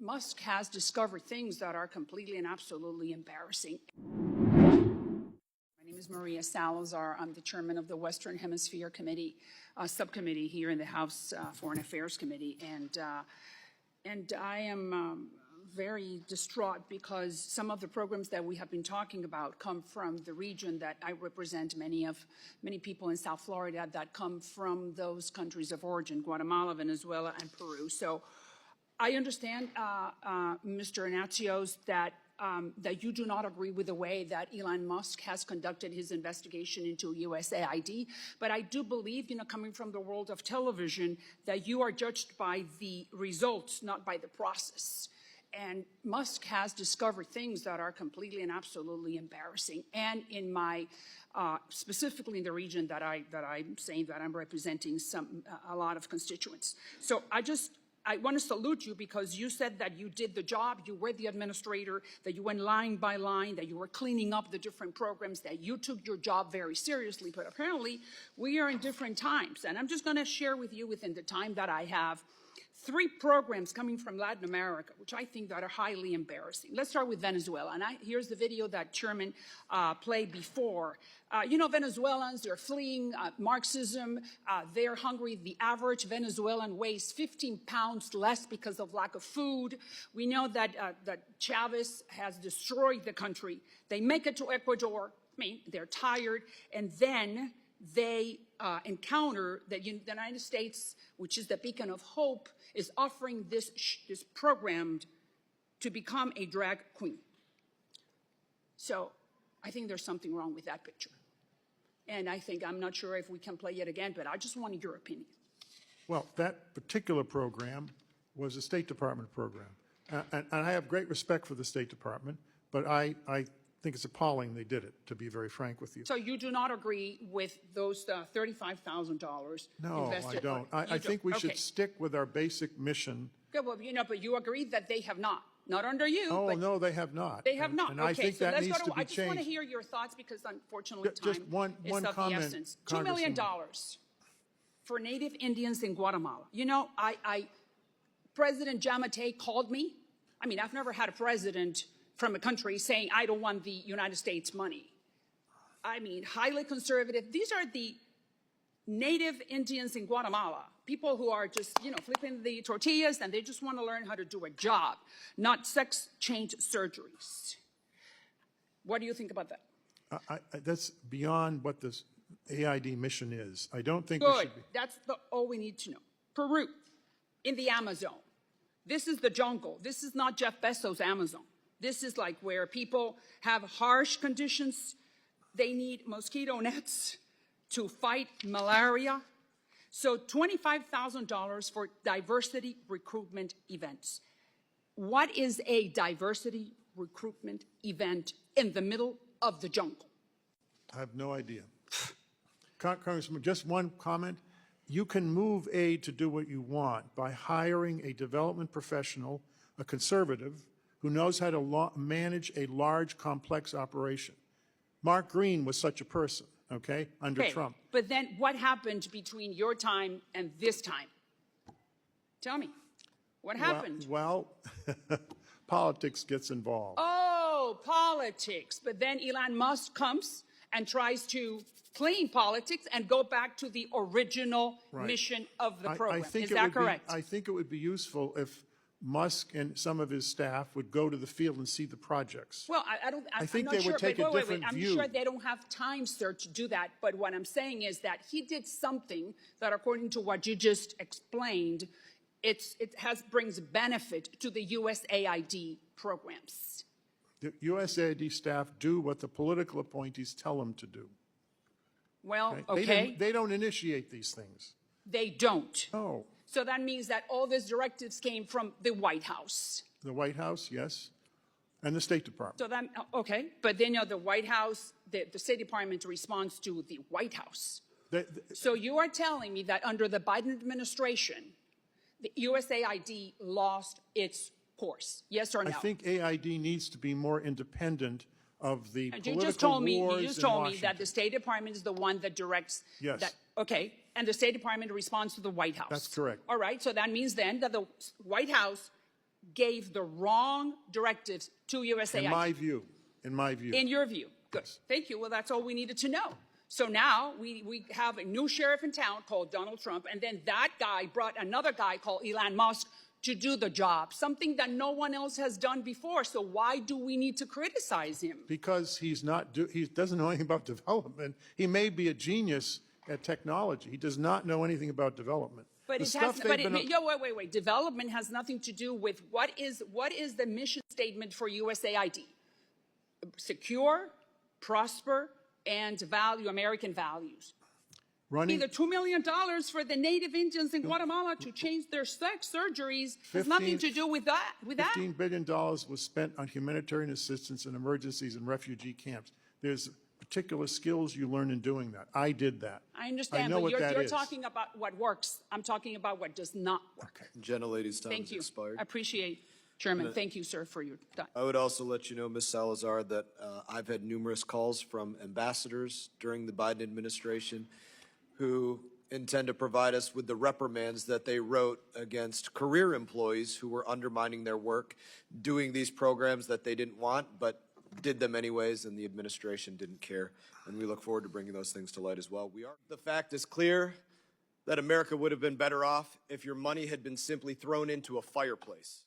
Musk has discovered things that are completely and absolutely embarrassing. My name is Maria Salazar. I'm the chairman of the Western Hemisphere Committee, subcommittee here in the House Foreign Affairs Committee. And I am very distraught because some of the programs that we have been talking about come from the region that I represent. Many people in South Florida that come from those countries of origin, Guatemala, Venezuela, and Peru. So I understand, Mr. Ignatios, that you do not agree with the way that Elon Musk has conducted his investigation into USAID, but I do believe, coming from the world of television, that you are judged by the results, not by the process. And Musk has discovered things that are completely and absolutely embarrassing. And in my, specifically in the region that I'm saying that I'm representing a lot of constituents. So I want to salute you because you said that you did the job, you were the administrator, that you went line by line, that you were cleaning up the different programs, that you took your job very seriously. But apparently, we are in different times. And I'm just going to share with you within the time that I have 3 programs coming from Latin America, which I think that are highly embarrassing. Let's start with Venezuela. And here's the video that Chairman played before. Venezuelans, they're fleeing Marxism. They're hungry. The average Venezuelan weighs 15 pounds less because of lack of food. We know that Chavez has destroyed the country. They make it to Ecuador. They're tired. And then they encounter that the United States, which is the beacon of hope, is offering this program to become a drag queen. So I think there's something wrong with that picture. And I'm not sure if we can play it again, but I just wanted your opinion. Well, that particular program was a State Department program. And I have great respect for the State Department, but I think it's appalling they did it, to be very frank with you. So you do not agree with those $35,000 No, invested? I don't. I think we should stick with our basic mission. Good, well, but you agree that they have not. Not under you. Oh, no, they have not. They have not. And okay, I think so that let's needs go to be I just want to changed. hear your thoughts because, unfortunately, time just one is of comment, the essence. $2 million for Native Indians in Guatemala. President Giammattei called me. I've never had a president from a country saying, I don't want the United States money. Highly conservative. These are the Native Indians in Guatemala, people who are just, flipping the tortillas and they just want to learn how to do a job, not sex change surgeries. What do you think about that? That's beyond what this AID mission is. I don't think Good. we should be. That's all we need to know. Peru, in the Amazon. This is the jungle. This is not Jeff Bezos' Amazon. This is like where people have harsh conditions. They need mosquito nets to fight malaria. So $25,000 for diversity recruitment events. What is a diversity recruitment event in the middle of the jungle? I have no idea. Congressman, just one comment. You can move aid to do what you want by hiring a development professional, a conservative, who knows how to manage a large, complex operation. Mark Green was such a person, under Trump. But then what happened between your time and this time? Tell me, what happened? Well, politics gets involved. Oh, politics. But then Elon Musk comes and tries to clean politics and go back to the original mission of the program. Is that correct? I think it would be useful if Musk and some of his staff would go to the field and see the projects. Well, I think they would take a different view. I'm sure they don't have time, sir, to do that. But what I'm saying is that he did something that, according to what you just explained, it brings benefit to the USAID programs. The USAID staff do what the political appointees tell them to do. Well, right? okay. They don't initiate these things. They don't. No. So that means that all these directives came from the White House. The White House, yes, and the State Department. So that, okay, but then the White House, the State Department responds to the White House. So you are telling me that under the Biden administration, the USAID lost its course, yes or no? I think AID needs to be more independent of the political wars in Washington. You just told me that the State Department is the one that directs that. Okay, and the State Department responds to the White House. That's correct. All right, so that means then that the White House gave the wrong directives to USAID. In my view. In your view. Good. Yes. Thank you. Well, that's all we needed to know. So now we have a new sheriff in town called Donald Trump, and then that guy brought another guy called Elon Musk to do the job, something that no one else has done before. So why do we need to criticize him? Because he doesn't know anything about development. He may be a genius at technology. He does not know anything about development. But wait. Development has nothing to do with what is the mission statement for USAID? Secure, prosper, and value American values. Either $2 million for the native Indians in Guatemala to change their sex surgeries has nothing to do with that. $15 billion was spent on humanitarian assistance in emergencies and refugee camps. There's particular skills you learn in doing that. I did that. I understand, I know but what that you're is. talking about what works. I'm talking about what does not work. Okay. Gentlelady's time Thank has you. expired. I appreciate, Chairman. Thank you, sir, for your time. I would also let you know, Ms. Salazar, that I've had numerous calls from ambassadors during the Biden administration who intend to provide us with the reprimands that they wrote against career employees who were undermining their work, doing these programs that they didn't want, but did them anyways, and the administration didn't care. And we look forward to bringing those things to light as well. The fact is clear that America would have been better off if your money had been simply thrown into a fireplace.